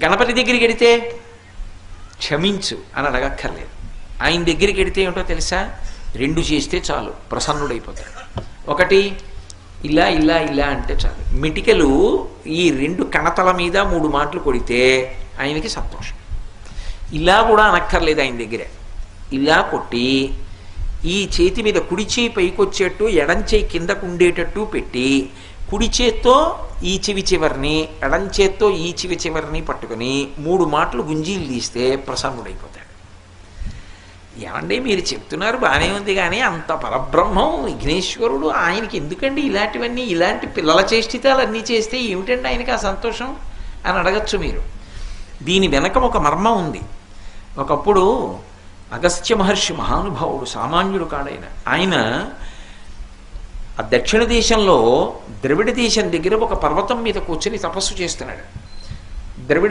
గణపతి దగ్గరికి వెడితే క్షమించు అని అడగక్కర్లేదు. ఆయన దగ్గరికి వెడితే ఏమిటో తెలుసా, 2 చేస్తే చాలు, ప్రసన్నుడైపోతాడు. ఒకటి ఇలా ఇలా ఇలా అంటే చాలు. మిటికలు ఈ 2 కణతల మీద 3 మాటలు కొడితే ఆయనకి సంతోషం. ఇలా కూడా అనక్కర్లేదు ఆయన దగ్గర. ఇలా కొట్టి ఈ చేతి మీద కుడి చేయి పైకొచ్చేట్టు ఎడం చేయి కిందకు ఉండేటట్టు పెట్టి కుడి చేత్తో ఈ చెవి చివరిని ఎడం చేత్తో ఈ చెవి చివరిని పట్టుకొని 3 మాటలు గుంజీలు తీస్తే ప్రసన్నుడైపోతాడు. ఏమండి మీరు చెప్తున్నారు బాగానే ఉంది, కానీ అంత పరబ్రహ్మం విఘ్నేశ్వరుడు, ఆయనకి ఎందుకండి ఇలాంటివన్నీ, ఇలాంటి పిల్లల చేష్టితాలు అన్నీ చేస్తే ఏమిటండి ఆయనకి ఆ సంతోషం అని అడగచ్చు మీరు. దీని వెనక ఒక మర్మం ఉంది. ఒకప్పుడు అగస్త్య మహర్షి మహానుభావుడు, సామాన్యుడు కాడైన ఆయన ఆ దక్షిణ దేశంలో ద్రవిడ దేశం దగ్గర ఒక పర్వతం మీద కూర్చొని తపస్సు చేస్తున్నాడు. ద్రవిడ